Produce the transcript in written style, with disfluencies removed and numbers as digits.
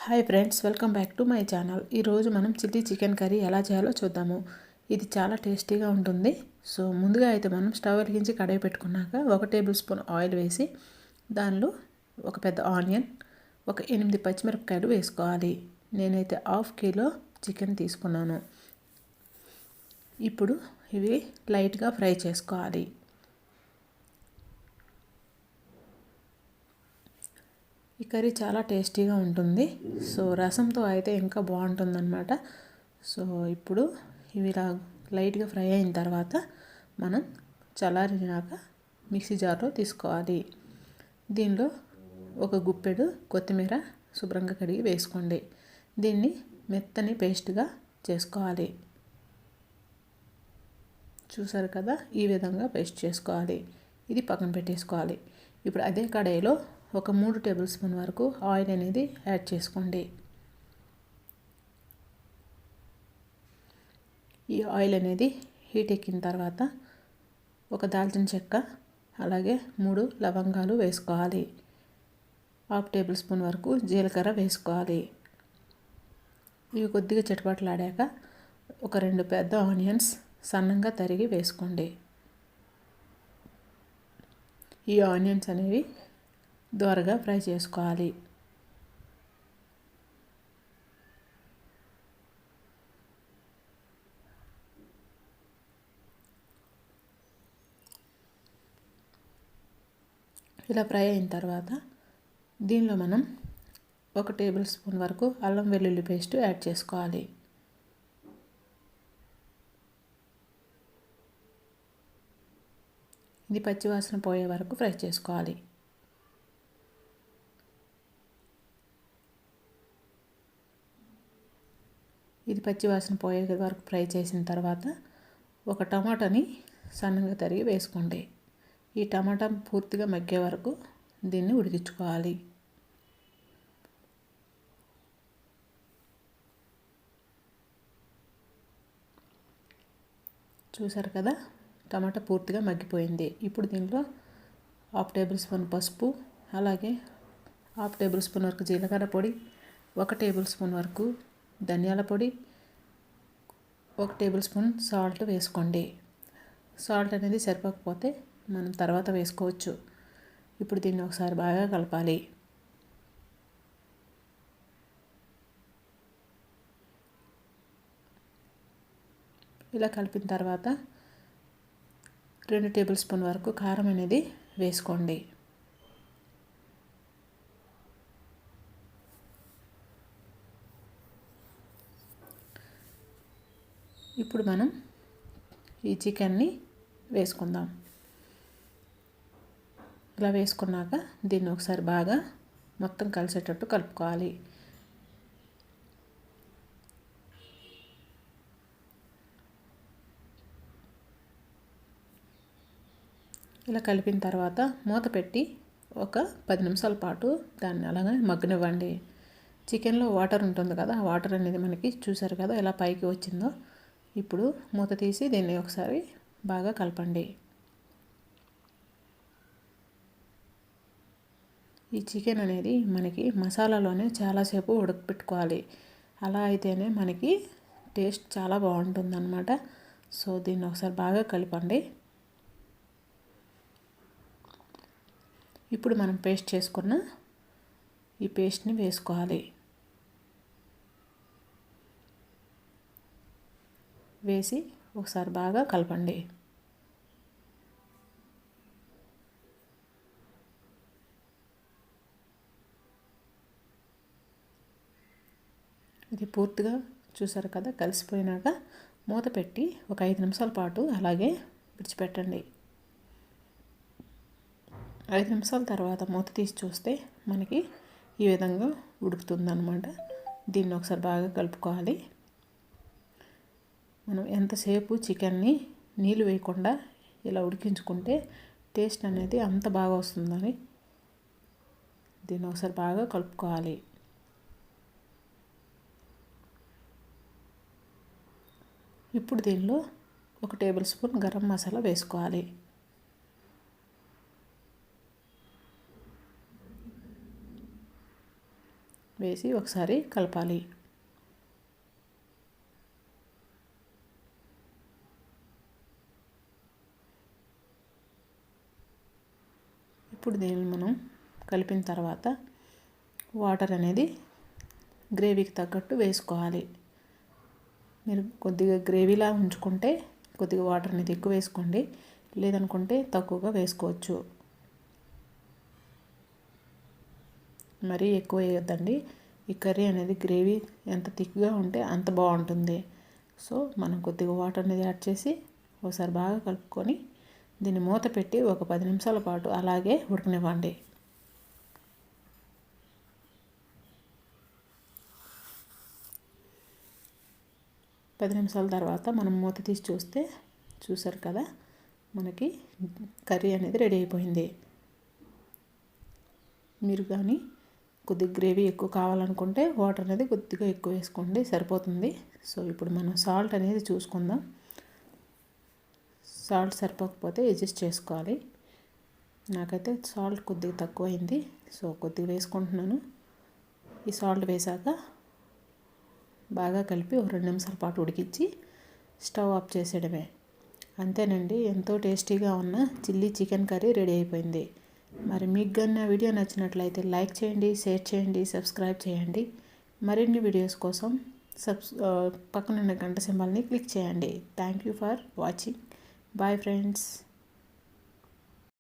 Hi friends, welcome back to my channel. ఈరోజు మనం chilli chicken curry ఎలా చేయాలో చూద్దాము. ఇది చాలా టేస్టీగా ఉంటుంది. సో ముందుగా అయితే మనం స్టవ్ వెలిగించి కడాయి పెట్టుకున్నాక 1 టేబుల్ స్పూన్ ఆయిల్ వేసి దానిలో ఒక పెద్ద ఆనియన్, ఒక 8 పచ్చిమిరపకాయలు వేసుకోవాలి. నేనైతే 1/2 కిలో చికెన్ తీసుకున్నాను. ఇప్పుడు ఇవి లైట్గా ఫ్రై చేసుకోవాలి. ఈ కర్రీ చాలా టేస్టీగా ఉంటుంది. సో రసంతో అయితే ఇంకా బాగుంటుందన్నమాట. సో ఇప్పుడు ఇవి ఇలా లైట్గా ఫ్రై అయిన తర్వాత మనం చల్లారినాక మిక్సీ జార్లో తీసుకోవాలి. దీనిలో ఒక గుప్పెడు కొత్తిమీర శుభ్రంగా కడిగి వేసుకోండి. దీన్ని మెత్తని పేస్ట్గా చేసుకోవాలి. చూసారు కదా, ఈ విధంగా పేస్ట్ చేసుకోవాలి. ఇది పక్కన పెట్టేసుకోవాలి. ఇప్పుడు అదే కడాయిలో ఒక 3 టేబుల్ స్పూన్ వరకు ఆయిల్ అనేది యాడ్ చేసుకోండి. ఈ ఆయిల్ అనేది హీట్ ఎక్కిన తర్వాత ఒక దాల్చిన చెక్క, అలాగే 3 లవంగాలు వేసుకోవాలి. 1/2 టేబుల్ స్పూన్ వరకు జీలకర్ర వేసుకోవాలి. ఇవి కొద్దిగా చిటపటలాడాక ఒక 2 పెద్ద ఆనియన్స్ సన్నంగా తరిగి వేసుకోండి. ఈ ఆనియన్స్ అనేవి దోరగా ఫ్రై చేసుకోవాలి. ఇలా ఫ్రై అయిన తర్వాత దీనిలో మనం 1 టేబుల్ స్పూన్ వరకు అల్లం వెల్లుల్లి పేస్ట్ యాడ్ చేసుకోవాలి. ఇది పచ్చివాసన పోయే వరకు ఫ్రై చేసుకోవాలి. ఇది పచ్చివాసన పోయే వరకు ఫ్రై చేసిన తర్వాత ఒక టమాటాని సన్నగా తరిగి వేసుకోండి. ఈ టమాటా పూర్తిగా మగ్గే వరకు దీన్ని ఉడికించుకోవాలి. చూసారు కదా, టమాటా పూర్తిగా మగ్గిపోయింది. ఇప్పుడు దీనిలో 1/2 టేబుల్ స్పూన్ పసుపు, అలాగే 1/2 టేబుల్ స్పూన్ వరకు జీలకర్ర పొడి, 1 టేబుల్ స్పూన్ వరకు ధనియాల పొడి, 1 టేబుల్ స్పూన్ సాల్ట్ వేసుకోండి. సాల్ట్ అనేది సరిపోకపోతే మనం తర్వాత వేసుకోవచ్చు. ఇప్పుడు దీన్ని ఒకసారి బాగా కలపాలి. ఇలా కలిపిన తర్వాత 2 టేబుల్ స్పూన్ వరకు కారం అనేది వేసుకోండి. ఇప్పుడు మనం ఈ చికెన్ని వేసుకుందాం. ఇలా వేసుకున్నాక దీన్ని ఒకసారి బాగా మొత్తం కలిసేటట్టు కలుపుకోవాలి. ఇలా కలిపిన తర్వాత మూత పెట్టి ఒక 10 నిమిషాల పాటు దాన్ని అలాగే మగ్గనివ్వండి. చికెన్లో వాటర్ ఉంటుంది కదా, ఆ వాటర్ అనేది మనకి చూసారు కదా ఎలా పైకి వచ్చిందో. ఇప్పుడు మూత తీసి దీన్ని ఒకసారి బాగా కలపండి. ఈ చికెన్ అనేది మనకి మసాలాలోనే చాలాసేపు ఉడకపెట్టుకోవాలి. అలా అయితేనే మనకి టేస్ట్ చాలా బాగుంటుందన్నమాట. సో దీన్ని ఒకసారి బాగా కలపండి. ఇప్పుడు మనం పేస్ట్ చేసుకున్న ఈ పేస్ట్ని వేసుకోవాలి. వేసి ఒకసారి బాగా కలపండి. ఇది పూర్తిగా చూసారు కదా కలిసిపోయినాక మూత పెట్టి ఒక 5 నిమిషాల పాటు అలాగే విడిచిపెట్టండి. 5 నిమిషాల తర్వాత మూత తీసి చూస్తే మనకి ఈ విధంగా ఉడుకుతుందన్నమాట. దీన్ని ఒకసారి బాగా కలుపుకోవాలి. మనం ఎంతసేపు చికెన్ని నీళ్ళు వేయకుండా ఇలా ఉడికించుకుంటే టేస్ట్ అనేది అంత బాగా వస్తుందని దీన్ని ఒకసారి బాగా కలుపుకోవాలి. ఇప్పుడు దీనిలో 1 టేబుల్ స్పూన్ గరం మసాలా వేసుకోవాలి. వేసి ఒకసారి కలపాలి. ఇప్పుడు దీన్ని మనం కలిపిన తర్వాత వాటర్ అనేది గ్రేవీకి తగ్గట్టు వేసుకోవాలి. మీరు కొద్దిగా గ్రేవీలా ఉంచుకుంటే కొద్దిగా వాటర్ అనేది ఎక్కువ వేసుకోండి, లేదనుకుంటే తక్కువగా వేసుకోవచ్చు. మరీ ఎక్కువ వేయొద్దండి. ఈ కర్రీ అనేది గ్రేవీ ఎంత థిక్గా ఉంటే అంత బాగుంటుంది. సో మనం కొద్దిగా వాటర్ అనేది యాడ్ చేసి ఒకసారి బాగా కలుపుకొని దీన్ని మూత పెట్టి ఒక 10 నిమిషాల పాటు అలాగే ఉడకనివ్వండి. 10 నిమిషాల తర్వాత మనం మూత తీసి చూసారు కదా, మనకి కర్రీ అనేది రెడీ అయిపోయింది. మీరు కానీ కొద్దిగా గ్రేవీ ఎక్కువ కావాలనుకుంటే వాటర్ అనేది కొద్దిగా ఎక్కువ వేసుకోండి, సరిపోతుంది. సో ఇప్పుడు మనం సాల్ట్ అనేది చూసుకుందాం. సాల్ట్ సరిపోకపోతే అడ్జస్ట్ చేసుకోవాలి. నాకైతే సాల్ట్ కొద్దిగా తక్కువైంది, సో కొద్దిగా వేసుకుంటున్నాను. ఈ సాల్ట్ వేసాక బాగా కలిపి ఒక 2 నిమిషాల పాటు ఉడికించి స్టవ్ ఆఫ్ చేసేయడమే. అంతేనండి, ఎంతో టేస్టీగా ఉన్న చిల్లీ చికెన్ కర్రీ రెడీ అయిపోయింది. మరి మీకు కానీ నా వీడియో నచ్చినట్లయితే లైక్ చేయండి, షేర్ చేయండి, సబ్స్క్రైబ్ చేయండి. మరిన్ని వీడియోస్ కోసం పక్కనున్న గంట సింబల్ని క్లిక్ చేయండి. Thank you for watching. Bye friends.